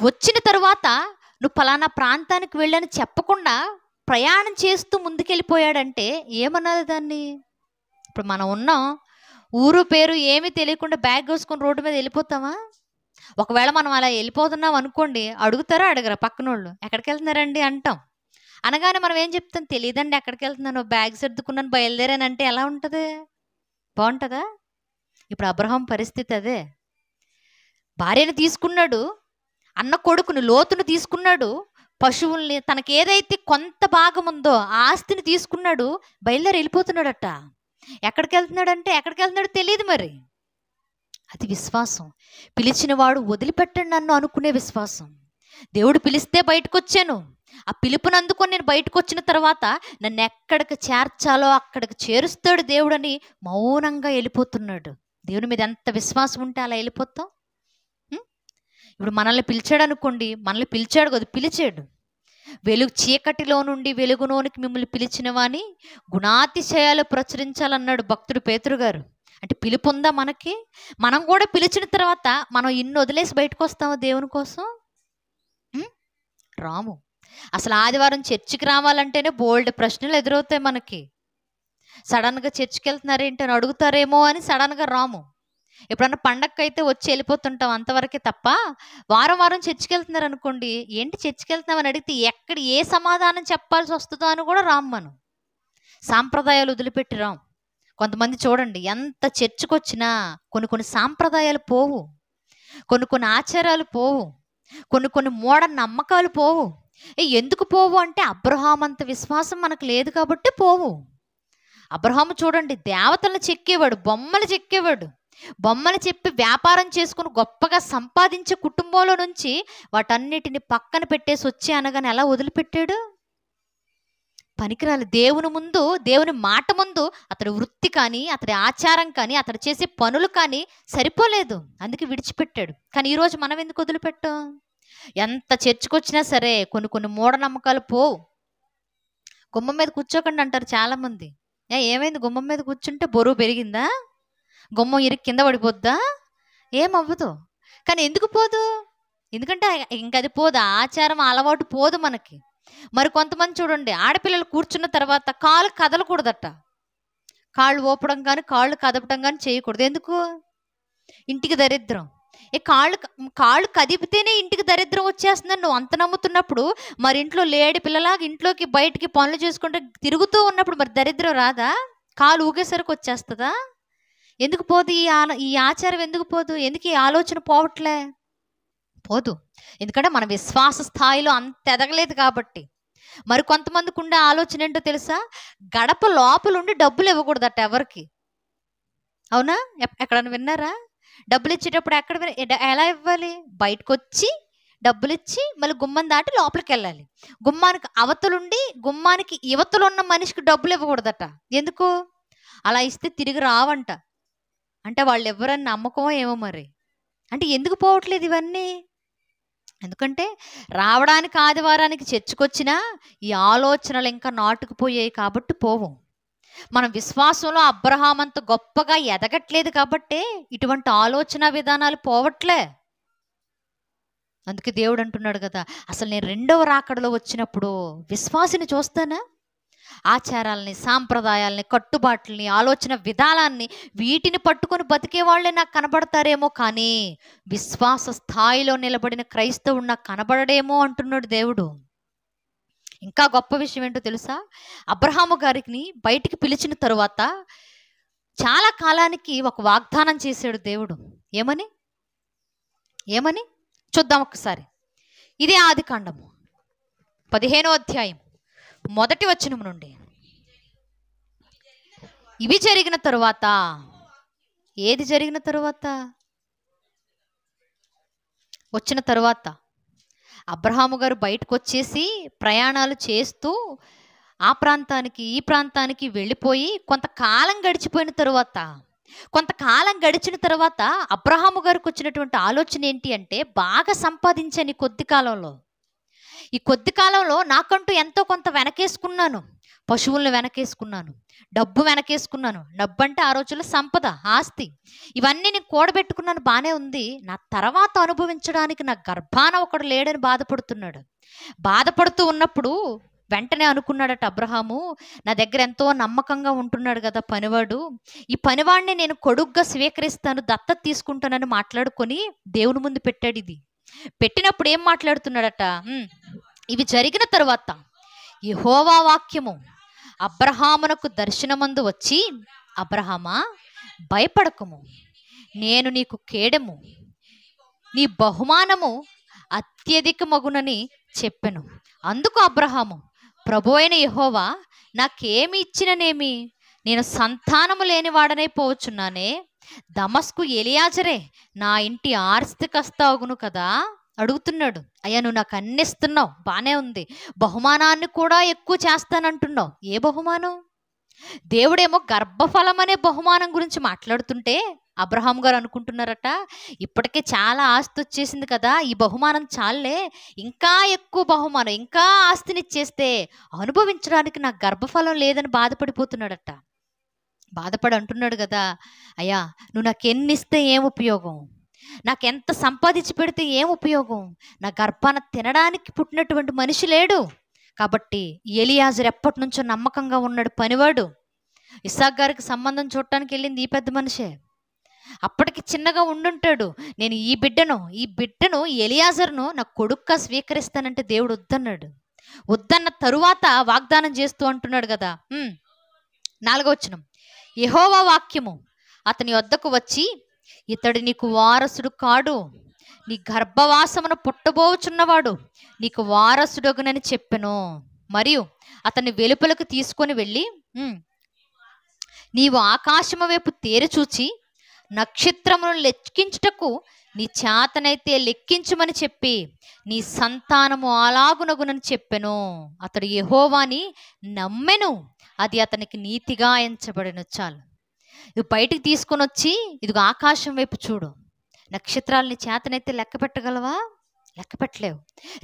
A: వచ్చిన తరువాత నువ్వు పలానా ప్రాంతానికి వెళ్ళని చెప్పకుండా ప్రయాణం చేస్తూ ముందుకెళ్ళిపోయాడంటే ఏమన్నది దాన్ని? ఇప్పుడు మనం ఉన్నాం, ఊరు పేరు ఏమీ తెలియకుండా బ్యాగ్ వేసుకొని రోడ్డు మీద వెళ్ళిపోతామా? ఒకవేళ మనం అలా వెళ్ళిపోతున్నాం అనుకోండి, అడుగుతారా అడగరా పక్కన వాళ్ళు? ఎక్కడికి వెళ్తున్నారండి అంటాం. అనగానే మనం ఏం చెప్తాం? తెలియదండి ఎక్కడికి వెళ్తున్నాను, బ్యాగ్ సర్దుకున్నాను బయలుదేరానంటే ఎలా ఉంటుంది? బాగుంటుందా? ఇప్పుడు అబ్రహాం పరిస్థితి అదే. భార్యను తీసుకున్నాడు, అన్న కొడుకును లోతును తీసుకున్నాడు, పశువుల్ని, తనకి ఏదైతే కొంత భాగం ఉందో ఆ ఆస్తిని తీసుకున్నాడు, బయలుదేరి వెళ్ళిపోతున్నాడట. ఎక్కడికి వెళ్తున్నాడంటే ఎక్కడికి వెళ్తున్నాడో తెలియదు. మరి అది విశ్వాసం. పిలిచిన వాడు వదిలిపెట్టండి నన్ను అనుకునే విశ్వాసం. దేవుడు పిలిస్తే బయటకు వచ్చాను, ఆ పిలుపుని అందుకొని నేను బయటకు వచ్చిన తర్వాత నన్ను ఎక్కడికి చేర్చాలో అక్కడికి చేరుస్తాడు దేవుడని మౌనంగా వెళ్ళిపోతున్నాడు. దేవుని మీద ఎంత విశ్వాసం ఉంటే అలా వెళ్ళిపోతాం. ఇప్పుడు మనల్ని పిలిచాడు అనుకోండి, మనల్ని పిలిచాడు కదా, పిలిచాడు. చీకటిలో నుండి వెలుగులోనికి మిమ్మల్ని పిలిచిన వాని గుణాతిశయాలు ప్రచురించాలన్నాడు భక్తుడు పేతురు గారు. అంటే పిలుపు ఉందా మనకి? మనం కూడా పిలిచిన తర్వాత మనం ఇన్ని వదిలేసి బయటకు వస్తామా దేవుని కోసం? రాము. అసలు ఆదివారం చర్చికి రావాలంటేనే బోల్డ్ ప్రశ్నలు ఎదురవుతాయి మనకి. సడన్గా చర్చికి వెళ్తున్నారేంటి అని అడుగుతారేమో అని సడన్గా రాము. ఎప్పుడన్నా పండగకి అయితే వచ్చి వెళ్ళిపోతుంటాం, అంతవరకే తప్ప వారం వారం చర్చికి వెళ్తున్నారు అనుకోండి, ఏంటి చర్చికి వెళ్తున్నామని అడిగితే ఎక్కడ ఏ సమాధానం చెప్పాల్సి వస్తుందో అని కూడా రాము. మనం సాంప్రదాయాలు వదిలిపెట్టి రాం. కొంతమంది చూడండి, ఎంత చర్చికి వచ్చినా కొన్ని సాంప్రదాయాలు పోవు, కొన్ని ఆచారాలు పోవు, కొన్ని మూఢ నమ్మకాలు పోవు. ఎందుకు పోవు అంటే అబ్రహాం అంత విశ్వాసం మనకు లేదు కాబట్టి పోవు. అబ్రహాము చూడండి, దేవతలను చెక్కేవాడు, బొమ్మలు చెక్కేవాడు, బొమ్మలు చెప్పి వ్యాపారం చేసుకుని గొప్పగా సంపాదించే కుటుంబంలో నుంచి వాటన్నిటిని పక్కన పెట్టేసి వచ్చి అనగానే ఎలా వదిలిపెట్టాడు? పనికిరాలి. దేవుని ముందు, దేవుని మాట ముందు అతడి వృత్తి కానీ, అతడి ఆచారం కానీ, అతడు చేసే పనులు కానీ సరిపోలేదు, అందుకే విడిచిపెట్టాడు. కానీ ఈరోజు మనం ఎందుకు వదిలిపెట్టాం? ఎంత చర్చకొచ్చినా సరే కొన్ని మూఢనమ్మకాలు పోవు. గుమ్మం మీద కూర్చోకండి అంటారు చాలామంది. ఏమైంది? గుమ్మం మీద కూర్చుంటే బరువు పెరిగిందా? గుమ్మం ఇరికి కింద పడిపోద్దా? ఏమవ్వదు. కానీ ఎందుకు పోదు? ఎందుకంటే ఇంకది పోదు, ఆచారం అలవాటు పోదు మనకి. మరి కొంతమంది చూడండి, ఆడపిల్లలు కూర్చున్న తర్వాత కాళ్ళు కదలకూడదట, కాళ్ళు ఊపడం కానీ కాళ్ళు కదపడం కానీ చేయకూడదు. ఎందుకు? ఇంటికి దరిద్రం. కాళ్ళు కదిపితేనే ఇంటికి దరిద్రం వచ్చేస్తుందని నువ్వు అంత నమ్ముతున్నప్పుడు, మరి ఇంట్లో లేడి పిల్లలాగా ఇంట్లోకి బయటికి పనులు చేసుకుంటే తిరుగుతూ ఉన్నప్పుడు మరి దరిద్రం రాదా? కాలు ఊగేసరికి వచ్చేస్తుందా? ఎందుకు పోదు ఈ ఆచారం? ఎందుకు పోదు? ఎందుకు ఈ ఆలోచన పోవట్లే? పోదు. ఎందుకంటే మన విశ్వాస స్థాయిలో అంత ఎదగలేదు కాబట్టి. మరి కొంతమందికి ఉండే ఆలోచన ఏంటో తెలుసా? గడప లోపలుండి డబ్బులు ఇవ్వకూడదట ఎవరికి. అవునా? ఎక్కడన్నా విన్నారా? డబ్బులు ఇచ్చేటప్పుడు ఎలా ఇవ్వాలి? బయటకు వచ్చి డబ్బులు ఇచ్చి మళ్ళీ గుమ్మం దాటి లోపలికి వెళ్ళాలి. గుమ్మానికి అవతలుండి గుమ్మానికి యువతలున్న మనిషికి డబ్బులు ఇవ్వకూడదట. ఎందుకు? అలా ఇస్తే తిరిగి రావంట. అంటే వాళ్ళు ఎవరని నమ్మకమో ఏమో మరి. అంటే ఎందుకు పోవట్లేదు ఇవన్నీ? ఎందుకంటే రావడానికి ఆదివారానికి చర్చకొచ్చినా ఈ ఆలోచనలు ఇంకా నాటుకుపోయాయి కాబట్టి పోవు. మనం విశ్వాసంలో అబ్రహాం అంత గొప్పగా ఎదగట్లేదు కాబట్టే ఇటువంటి ఆలోచన విధానాలు పోవట్లే. అందుకే దేవుడు అంటున్నాడు కదా, అసలు నేను రెండవ రాకడలో వచ్చినప్పుడు విశ్వాసిని చూస్తానా? ఆచారాలని, సాంప్రదాయాలని, కట్టుబాట్లని, ఆలోచన విధానాన్ని వీటిని పట్టుకొని బతికే వాళ్ళే నాకు కనబడతారేమో, కానీ విశ్వాస స్థాయిలో నిలబడిన క్రైస్తవుడు నాకు కనబడడేమో అంటున్నాడు దేవుడు. ఇంకా గొప్ప విషయం ఏంటో తెలుసా? అబ్రహాము గారికి బయటికి పిలిచిన తరువాత చాలా కాలానికి ఒక వాగ్దానం చేశాడు దేవుడు. ఏమని చూద్దాం ఒకసారి. ఇదే ఆదికాండము 15వ అధ్యాయం 1వ వచనం నుండి. ఇవి జరిగిన తరువాత, ఏది జరిగిన తరువాత? వచ్చిన తరువాత అబ్రహాము గారు బయటకు వచ్చేసి ప్రయాణాలు చేస్తూ ఆ ప్రాంతానికి ఈ ప్రాంతానికి వెళ్ళిపోయి కొంతకాలం గడిచిన తర్వాత అబ్రహాము గారికి వచ్చినటువంటి ఆలోచన ఏంటి అంటే, బాగా సంపాదించాను ఈ కొద్ది కాలంలో నాకంటూ ఎంతో కొంత వెనకేసుకున్నాను. పశువులను వెనకేసుకున్నాను, డబ్బు వెనకేసుకున్నాను. డబ్బు అంటే ఆ రోజుల్లో సంపద, ఆస్తి. ఇవన్నీ నేను కూడబెట్టుకున్నాను, బాగానే ఉంది. నా తర్వాత అనుభవించడానికి నా గర్భాన ఒకడు లేడని బాధపడుతూ ఉన్నప్పుడు వెంటనే అనుకున్నాడట అబ్రహాము, నా దగ్గర ఎంతో నమ్మకంగా ఉంటున్నాడు కదా పనివాడు, ఈ పనివాడిని నేను కొడుగ్గా స్వీకరిస్తాను, దత్తత తీసుకుంటానని మాట్లాడుకొని దేవుని ముందు పెట్టాడు. ఇది పెట్టినప్పుడు ఏం మాట్లాడుతున్నాడట? ఇవి జరిగిన తరువాత యెహోవా వాక్యము అబ్రహామునకు దర్శనమందు వచ్చి, అబ్రహామా, భయపడకము, నేను నీకు కేడము, నీ బహుమానము అత్యధికమగునని చెప్పెను. అందుకు అబ్రహాము, ప్రభువైన యెహోవా నాకేమి ఇచ్చిననేమి? నేను సంతానము లేనివాడనై పోవచ్చున్నానే. దమస్కు ఎలియాజరే నా ఇంటి ఆస్తికస్తాగును కదా అడుగుతున్నాడు. అయ్యా, నువ్వు నాకు అన్ని ఇస్తున్నావు, బాగానే ఉంది, బహుమానాన్ని కూడా ఎక్కువ చేస్తానంటున్నావు. ఏ బహుమానం? దేవుడేమో గర్భఫలం అనే బహుమానం గురించి మాట్లాడుతుంటే అబ్రహాం గారు అనుకుంటున్నారట, ఇప్పటికే చాలా ఆస్తి వచ్చేసింది కదా, ఈ బహుమానం చాలే, ఇంకా ఎక్కువ బహుమానం, ఇంకా ఆస్తినిచ్చేస్తే అనుభవించడానికి నాకు గర్భఫలం లేదని బాధపడిపోతున్నాడట. బాధపడి అంటున్నాడు కదా, అయ్యా నువ్వు నాకు ఎన్ని ఇస్తే ఏం ఉపయోగం, నాకెంత సంపాదించి పెడితే ఏం ఉపయోగం, నా గర్భాన తినడానికి పుట్టినటువంటి మనిషి లేడు. కాబట్టి ఎలియాజరు ఎప్పటి నుంచో నమ్మకంగా ఉన్నాడు పనివాడు. ఇస్సాకు గారికి సంబంధం చూడటానికి వెళ్ళింది ఈ పెద్ద మనిషే. అప్పటికి చిన్నగా ఉండుంటాడు. నేను ఈ బిడ్డను ఎలియాజరును నా కొడుక్గా స్వీకరిస్తానంటే దేవుడు వద్దన్నాడు. వద్దన్న తరువాత వాగ్దానం చేస్తూ అంటున్నాడు కదా. 4వ వచనం, యెహోవా వాక్యము అతని వద్దకు వచ్చి, ఇతడు నీకు వారసుడు కాడు, నీ గర్భవాసమును పుట్టబోచున్నవాడు నీకు వారసుడగునని చెప్పెను. మరియు అతన్ని వెలుపలకు తీసుకొని వెళ్ళి, నీవు ఆకాశము వైపు తేరి చూచి నక్షత్రములను లెక్కించుటకు నీ చేతనైతే లెక్కించుమని చెప్పి నీ సంతానము అలాగునగునని చెప్పెను. అతడు యెహోవాని నమ్మెను, అది అతనికి నీతిగా ఎంచబడెను. చాలు, ఇవి బయటికి తీసుకొని వచ్చి, ఇదిగో ఆకాశం వైపు చూడు, నక్షత్రాలని చేతనైతే లెక్క పెట్టగలవా? లెక్క పెట్టలేవు.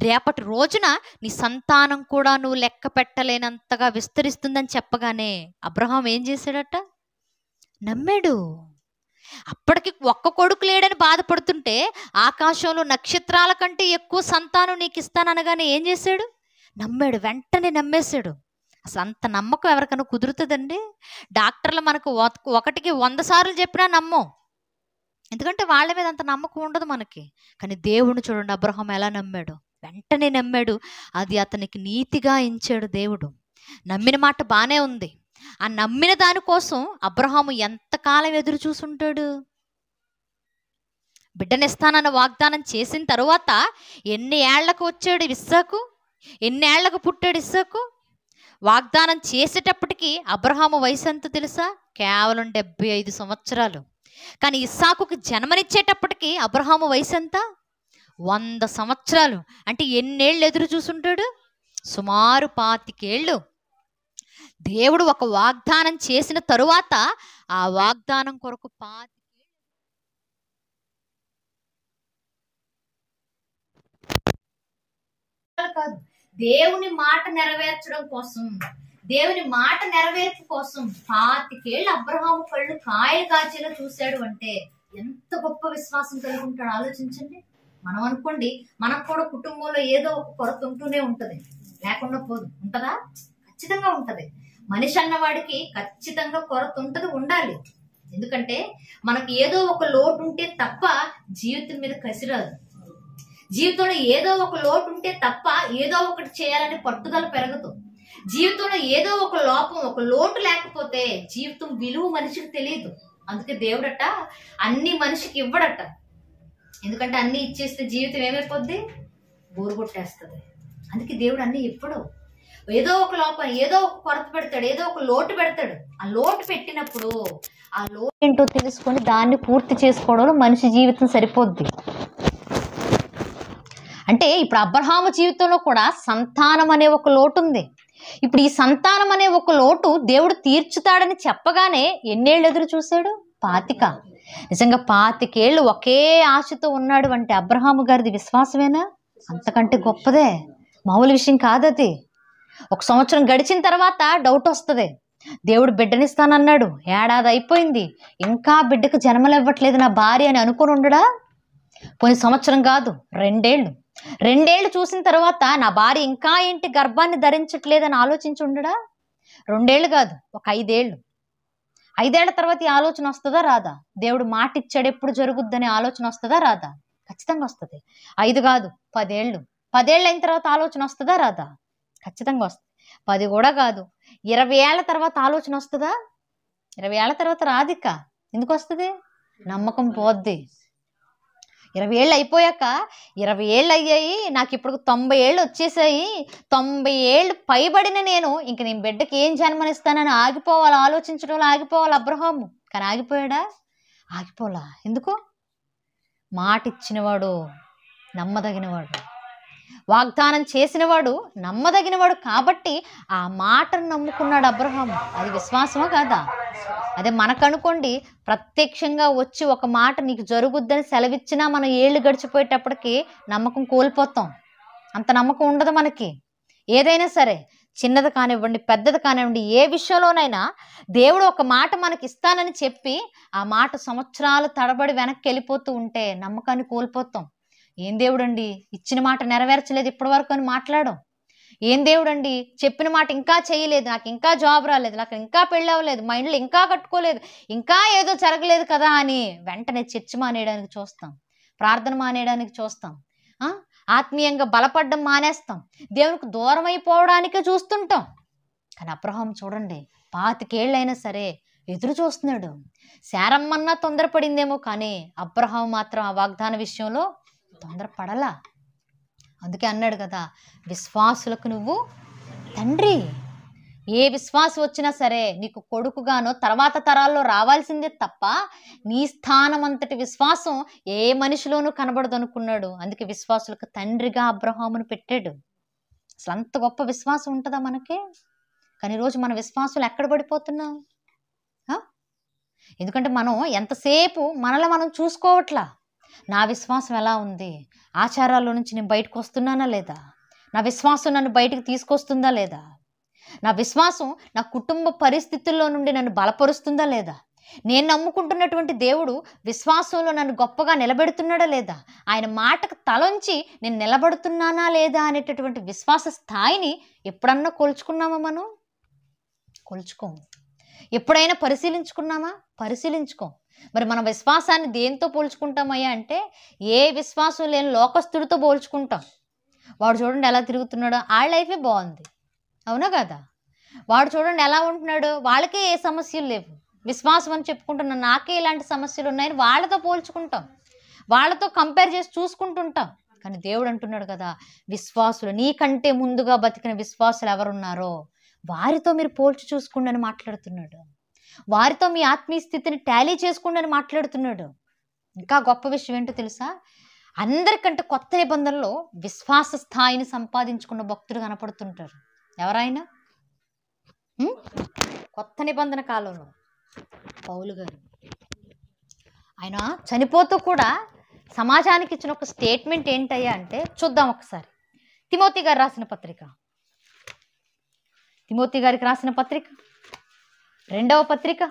A: రేపటి రోజున నీ సంతానం కూడా నువ్వు లెక్క పెట్టలేనంతగా విస్తరిస్తుందని చెప్పగానే అబ్రహాం ఏం చేశాడట? నమ్మాడు. అప్పటికి ఒక్క కొడుకు లేడని బాధపడుతుంటే ఆకాశంలో నక్షత్రాల కంటే ఎక్కువ సంతానం నీకు ఇస్తాననగానే ఏం చేశాడు? నమ్మాడు. వెంటనే నమ్మేశాడు. అసలు అంత నమ్మకం ఎవరికైనా కుదురుతుందండి? డాక్టర్లు మనకు 1కి 100 సార్లు చెప్పినా నమ్మం, ఎందుకంటే వాళ్ళ మీద అంత నమ్మకం ఉండదు మనకి. కానీ దేవుడిని చూడండి, అబ్రహాం ఎలా నమ్మాడు? వెంటనే నమ్మాడు. అది అతనికి నీతిగా ఎంచాడు దేవుడు. నమ్మిన మాట బాగానే ఉంది. ఆ నమ్మిన దానికోసం అబ్రహాము ఎంతకాలం ఎదురు చూసుంటాడు? బిడ్డనిస్తానన్న వాగ్దానం చేసిన తరువాత ఎన్ని ఏళ్లకు వచ్చాడు ఇస్సాకు? ఎన్ని ఏళ్లకు పుట్టాడు ఇస్సాకు? వాగ్దానం చేసేటప్పటికి అబ్రహాము వయసు ఎంత తెలుసా? కేవలం 75 సంవత్సరాలు. కానీ ఇస్సాకుకి జన్మనిచ్చేటప్పటికి అబ్రహాము వయసు ఎంత? 100 సంవత్సరాలు. అంటే ఎన్నేళ్ళు ఎదురు చూసుంటాడు? సుమారు 25 ఏళ్ళు. దేవుడు ఒక వాగ్దానం చేసిన తరువాత ఆ వాగ్దానం కొరకు 25 కాదు, దేవుని మాట నెరవేర్చడం కోసం, దేవుని మాట నెరవేర్పు కోసం 25 ఏళ్ళు అబ్రహాము కళ్ళు కాయలు కాచేలా చూశాడు. అంటే ఎంత గొప్ప విశ్వాసం కలిగి ఉంటాడు ఆలోచించండి. మనం అనుకోండి, మనకు కూడా కుటుంబంలో ఏదో ఒక కొరత ఉంటూనే ఉంటది, లేకుండా పోదు. ఉంటదా? ఖచ్చితంగా ఉంటది. మనిషి అన్నవాడికి ఖచ్చితంగా కొరత ఉంటది, ఉండాలి. ఎందుకంటే మనకి ఏదో ఒక లోటు ఉంటే తప్ప జీవితం మీద కసిరాదు. జీవితంలో ఏదో ఒక లోటు ఉంటే తప్ప ఏదో ఒకటి చేయాలని పట్టుదల పెరగదు. జీవితంలో ఏదో ఒక లోపం, ఒక లోటు లేకపోతే జీవితం విలువ మనిషికి తెలియదు. అందుకే దేవుడట అన్ని మనిషికి ఇవ్వడట. ఎందుకంటే అన్ని ఇచ్చేస్తే జీవితం ఏమైపోద్ది? బోరు కొట్టేస్తుంది. అందుకే దేవుడు అన్ని ఇవ్వడు. ఏదో ఒక లోపం, ఏదో ఒక కొరత పెడతాడు, ఏదో ఒక లోటు పెడతాడు. ఆ లోటు పెట్టినప్పుడు ఆ లోటు ఏంటో తెలుసుకొని దాన్ని పూర్తి చేసుకోవడంలో మనిషి జీవితం సరిపోద్ది. అంటే ఇప్పుడు అబ్రహాము జీవితంలో కూడా సంతానం అనే ఒక లోటు ఉంది. ఇప్పుడు ఈ సంతానం అనే ఒక లోటు దేవుడు తీర్చుతాడని చెప్పగానే ఎన్నేళ్ళు ఎదురు చూశాడు? 25. నిజంగా 25 ఏళ్ళు ఒకే ఆశతో ఉన్నాడు అంటే అబ్రహాము గారిది విశ్వాసమేనా? అంతకంటే గొప్పదే, మామూలు విషయం కాదది. 1 సంవత్సరం గడిచిన తర్వాత డౌట్ వస్తుంది. దేవుడు బిడ్డనిస్తానన్నాడు, ఏడాది అయిపోయింది, ఇంకా బిడ్డకు జన్మలివ్వట్లేదు నా భార్య అని అనుకుని ఉండడా? పోయిన సంవత్సరం కాదు, 2 ఏళ్ళు చూసిన తర్వాత నా భార్య ఇంకా ఏంటి గర్భాన్ని ధరించట్లేదని ఆలోచించి ఉండడా? 2 ఏళ్ళు కాదు, ఒక 5 ఏళ్ళు. 5 ఏళ్ల తర్వాత ఈ ఆలోచన వస్తుందా రాదా? దేవుడు మాట ఇచ్చాడు, ఎప్పుడు జరుగుద్దని ఆలోచన వస్తుందా రాదా? ఖచ్చితంగా వస్తుంది. 5 కాదు, 10 ఏళ్ళు. 10 ఏళ్ళు అయిన తర్వాత ఆలోచన వస్తుందా రాదా? ఖచ్చితంగా వస్తుంది. 10 కూడా కాదు, 20 ఏళ్ల తర్వాత ఆలోచన వస్తుందా? 20 ఏళ్ల తర్వాత రాదిక. ఎందుకు వస్తుంది? నమ్మకం పోద్ది. 20 ఏళ్ళు అయిపోయాక, 20 ఏళ్ళు అయ్యాయి, నాకు ఇప్పుడు 90 ఏళ్ళు వచ్చేసాయి, 90 ఏళ్ళు పైబడిన నేను ఇంక నేను బిడ్డకి ఏం జన్మనిస్తానని ఆగిపోవాలి, ఆలోచించడంలో ఆగిపోవాలి అబ్రహాము. కానీ ఆగిపోయాడా? ఆగిపోలా. ఎందుకు? మాట ఇచ్చినవాడు నమ్మదగినవాడు. వాగ్దానం చేసినవాడు నమ్మదగినవాడు కాబట్టి ఆ మాటను నమ్ముకున్నాడు అబ్రహాము. అది విశ్వాసమా కాదా? అదే మనకనుకోండి, ప్రత్యక్షంగా వచ్చి ఒక మాట నీకు జరుగుద్దని సెలవిచ్చినా మనం ఏళ్ళు గడిచిపోయేటప్పటికి నమ్మకం కోల్పోతాం. అంత నమ్మకం ఉండదు మనకి. ఏదైనా సరే, చిన్నది కానివ్వండి, పెద్దది కానివ్వండి, ఏ విషయంలోనైనా దేవుడు ఒక మాట మనకి ఇస్తానని చెప్పి ఆ మాట సంవత్సరాలు తడబడి వెనక్కి వెళ్ళిపోతూ ఉంటే నమ్మకాన్ని కోల్పోతాం. ఏం దేవుడండి ఇచ్చిన మాట నెరవేర్చలేదు ఇప్పటి వరకు అని మాట్లాడం. ఏం దేవుడండి చెప్పిన మాట ఇంకా చేయలేదు, నాకు ఇంకా జాబ్ రాలేదు, నాకు ఇంకా పెళ్ళి అవ్వలేదు, మా ఇంట్లో ఇంకా కట్టుకోలేదు, ఇంకా ఏదో జరగలేదు కదా అని వెంటనే చర్చ మానేయడానికి చూస్తాం, ప్రార్థన మానేయడానికి చూస్తాం, ఆత్మీయంగా బలపడ్డం మానేస్తాం, దేవునికి దూరం అయిపోవడానికే చూస్తుంటాం. కానీ అబ్రహాం చూడండి, 25 ఏళ్ళైనా సరే ఎదురు చూస్తున్నాడు. శారమ్మన్నా తొందరపడిందేమో, కానీ అబ్రహాం మాత్రం ఆ వాగ్దాన విషయంలో తొందరపడలా. అందుకే అన్నాడు కదా, విశ్వాసులకు నువ్వు తండ్రి. ఏ విశ్వాసం వచ్చినా సరే నీకు కొడుకుగానో తర్వాత తరాల్లో రావాల్సిందే తప్ప నీ స్థానం అంతటి విశ్వాసం ఏ మనిషిలోనూ కనబడదు అనుకున్నాడు. అందుకే విశ్వాసులకు తండ్రిగా అబ్రహామును పెట్టాడు. అసలు అంత గొప్ప విశ్వాసం ఉంటుందా మనకి? కానీ ఈరోజు మన విశ్వాసులు ఎక్కడ పడిపోతున్నాం? ఎందుకంటే మనం ఎంతసేపు మనల్ని మనం చూసుకోవట్లా. నా విశ్వాసం ఎలా ఉంది? ఆచారాల్లో నుంచి నేను బయటకు వస్తున్నానా లేదా? నా విశ్వాసం నన్ను బయటకు తీసుకొస్తుందా లేదా? నా విశ్వాసం నా కుటుంబ పరిస్థితుల్లో నుండి నన్ను బలపరుస్తుందా లేదా? నేను నమ్ముకుంటున్నటువంటి దేవుడు విశ్వాసంలో నన్ను గొప్పగా నిలబెడుతున్నాడా లేదా? ఆయన మాటకు తలొంచి నేను నిలబడుతున్నానా లేదా అనేటటువంటి విశ్వాస స్థాయిని ఎప్పుడన్నా కొలుచుకున్నామా? మనం కొలుచుకోము. ఎప్పుడైనా పరిశీలించుకున్నామా? పరిశీలించుకోం. మరి మన విశ్వాసాన్ని దేంతో పోల్చుకుంటామయ్యా అంటే, ఏ విశ్వాసం లేని లోకస్తుడితో పోల్చుకుంటాం. వాడు చూడండి ఎలా తిరుగుతున్నాడో, ఆ లైఫే బాగుంది, అవునా కదా? వాడు చూడండి ఎలా ఉంటున్నాడు, వాళ్ళకే ఏ సమస్యలు లేవు, విశ్వాసం అని చెప్పుకుంటున్నా నాకే ఇలాంటి సమస్యలు ఉన్నాయని వాళ్ళతో పోల్చుకుంటాం, వాళ్ళతో కంపేర్ చేసి చూసుకుంటుంటాం. కానీ దేవుడు అంటున్నాడు కదా, విశ్వాసులు నీకంటే ముందుగా బతికిన విశ్వాసులు ఎవరున్నారో వారితో మీరు పోల్చి చూసుకోండి అని మాట్లాడుతున్నాడు. వారితో మీ ఆత్మీయ స్థితిని టాలీ చేసుకోండి అని మాట్లాడుతున్నాడు. ఇంకా గొప్ప విషయం ఏంటో తెలుసా? అందరికంటే కొత్త నిబంధనలో విశ్వాస స్థాయిని సంపాదించుకున్న భక్తుడు కనపడుతుంటారు. ఎవరైనా కొత్త నిబంధన కాలంలో పౌలు గారు, ఆయన చనిపోతూ కూడా సమాజానికి ఇచ్చిన ఒక స్టేట్మెంట్ ఏంటయ్యా అంటే, చూద్దాం ఒకసారి. తిమోతి గారు రాసిన పత్రిక, తిమోతి గారికి రాసిన పత్రిక, 2వ పత్రిక,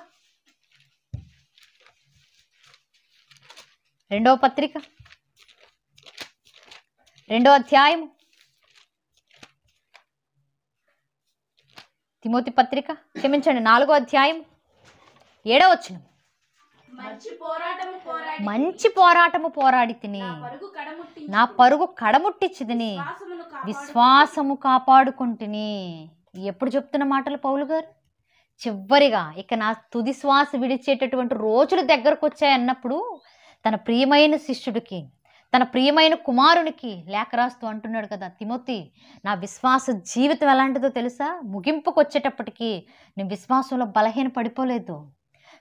A: 2వ పత్రిక, 2వ అధ్యాయం, తిమోతి పత్రిక క్షమించండి 4వ అధ్యాయం 7వ వచనం. మంచి పోరాటము పోరాడి తిని నా పరుగు కడముట్టించిదిని విశ్వాసము కాపాడుకుంటుని. ఎప్పుడు చెప్తున్న మాటలు పౌలు గారు? చివరిగా ఇక నా తుది శ్వాస విడిచేటటువంటి రోజులు దగ్గరకు వచ్చాయన్నప్పుడు తన ప్రియమైన శిష్యుడికి, తన ప్రియమైన కుమారునికి లేఖ రాస్తూ అంటున్నాడు కదా, తిమోతి నా విశ్వాస జీవితం ఎలాంటిదో తెలుసా? ముగింపుకు వచ్చేటప్పటికి నేను విశ్వాసంలో బలహీన పడిపోలేదు,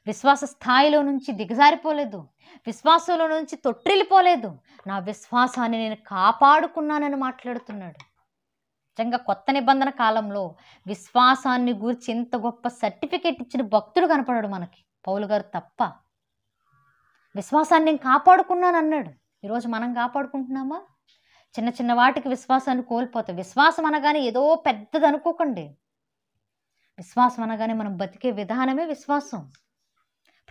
A: విశ్వాస స్థాయిలో నుంచి దిగజారిపోలేదు, విశ్వాసంలో నుంచి తొట్టిల్లిపోలేదు, నా విశ్వాసాన్ని నేను కాపాడుకున్నానని మాట్లాడుతున్నాడు. నిజంగా కొత్త నిబంధన కాలంలో విశ్వాసాన్ని గురించి ఇంత గొప్ప సర్టిఫికేట్ ఇచ్చిన భక్తుడు కనపడాడు మనకి, పౌలు గారు తప్ప. విశ్వాసాన్ని నేను కాపాడుకున్నాను అన్నాడు. ఈరోజు మనం కాపాడుకుంటున్నామా? చిన్న చిన్న వాటికి విశ్వాసాన్ని కోల్పోతాం. విశ్వాసం అనగానే ఏదో పెద్దది అనుకోకండి. విశ్వాసం అనగానే మనం బతికే విధానమే విశ్వాసం.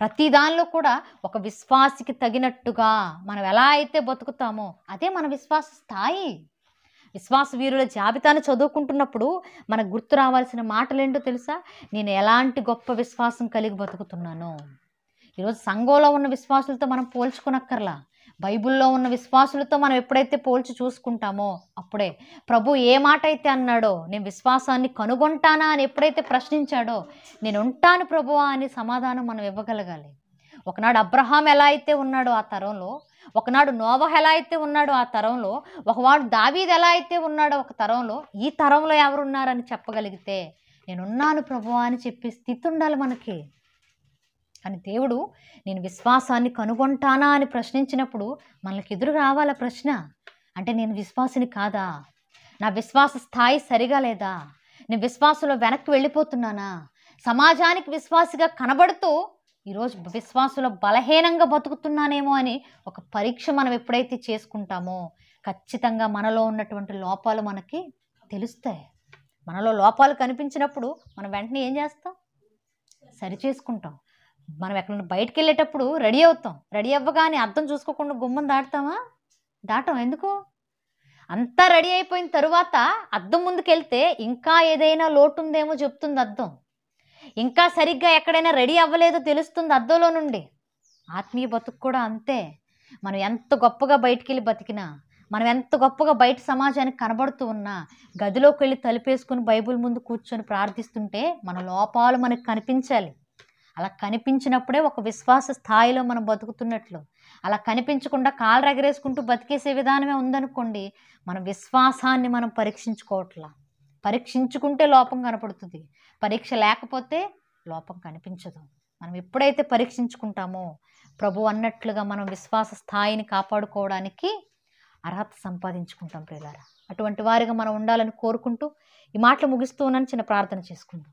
A: ప్రతి దానిలో కూడా ఒక విశ్వాసికి తగినట్టుగా మనం ఎలా అయితే బతుకుతామో అదే మన విశ్వాస స్థాయి. విశ్వాస వీరుల జాబితాను చదువుకుంటున్నప్పుడు మనకు గుర్తు రావాల్సిన మాటలేంటో తెలుసా? నేను ఎలాంటి గొప్ప విశ్వాసం కలిగి బతుకుతున్నాను. ఈరోజు సంఘంలో ఉన్న విశ్వాసులతో మనం పోల్చుకునక్కర్లా, బైబిల్లో ఉన్న విశ్వాసులతో మనం ఎప్పుడైతే పోల్చి చూసుకుంటామో అప్పుడే ప్రభు ఏ మాట అయితే అన్నాడో, నేను విశ్వాసాన్ని కనుగొంటానా అని ఎప్పుడైతే ప్రశ్నించాడో, నేను ఉంటాను ప్రభువా అని సమాధానం మనం ఇవ్వగలగాలి. ఒకనాడు అబ్రహాం ఎలా అయితే ఉన్నాడో ఆ తరంలో, ఒకనాడు నోవహు ఎలా అయితే ఉన్నాడో ఆ తరంలో, ఒకవాడు దావీదు ఎలా అయితే ఉన్నాడో ఒక తరంలో, ఈ తరంలో ఎవరున్నారని చెప్పగలిగితే నేనున్నాను ప్రభువా అని చెప్పే స్థితి ఉండాలి మనకి. కానీ దేవుడు నేను విశ్వాసాన్ని కనుగొంటానా అని ప్రశ్నించినప్పుడు మనకి ఎదురు రావాల ప్రశ్న, అంటే నేను విశ్వాసిని కాదా? నా విశ్వాస స్థాయి సరిగా లేదా? నేను విశ్వాసంలో వెనక్కి వెళ్ళిపోతున్నానా? సమాజానికి విశ్వాసిగా కనబడుతూ ఈరోజు విశ్వాసంలో బలహీనంగా బతుకుతున్నానేమో అని ఒక పరీక్ష మనం ఎప్పుడైతే చేసుకుంటామో ఖచ్చితంగా మనలో ఉన్నటువంటి లోపాలు మనకి తెలుస్తాయి. మనలో లోపాలు కనిపించినప్పుడు మనం వెంటనే ఏం చేస్తాం? సరి చేసుకుంటాం. మనం ఎక్కడైనా బయటికి వెళ్ళేటప్పుడు రెడీ అవుతాం. రెడీ అవ్వగానే అద్దం చూసుకోకుండా గుమ్మం దాటుతామా? దాటం. ఎందుకు? అంతా రెడీ అయిపోయిన తరువాత అద్దం ముందుకెళ్తే ఇంకా ఏదైనా లోటు ఉందేమో చెప్తుంది అద్దం. ఇంకా సరిగ్గా ఎక్కడైనా రెడీ అవ్వలేదో తెలుస్తుంది అద్దంలో నుండి. ఆత్మీయ బతుకు కూడా అంతే. మనం ఎంత గొప్పగా బయటికి వెళ్ళి బతికినా, మనం ఎంత గొప్పగా బయట సమాజానికి కనబడుతూ ఉన్నా, గదిలోకి వెళ్ళి తలుపేసుకుని బైబిల్ ముందు కూర్చొని ప్రార్థిస్తుంటే మన లోపాలు మనకు కనిపించాలి. అలా కనిపించినప్పుడే ఒక విశ్వాస స్థాయిలో మనం బతుకుతున్నట్లు. అలా కనిపించకుండా కాళ్ళు ఎగరేసుకుంటూ బతికేసే విధానమే ఉందనుకోండి, మన విశ్వాసాన్ని మనం పరీక్షించుకోవట్లా. పరీక్షించుకుంటే లోపం కనపడుతుంది, పరీక్ష లేకపోతే లోపం కనిపించదు. మనం ఎప్పుడైతే పరీక్షించుకుంటామో ప్రభు అన్నట్లుగా మనం విశ్వాస స్థాయిని కాపాడుకోవడానికి అర్హత సంపాదించుకుంటాం ప్రియులారా. అటువంటి వారిగా మనం ఉండాలని కోరుకుంటూ ఈ మాటలు ముగిస్తూ ఉన్నాను. చిన్న ప్రార్థన చేసుకుందాం.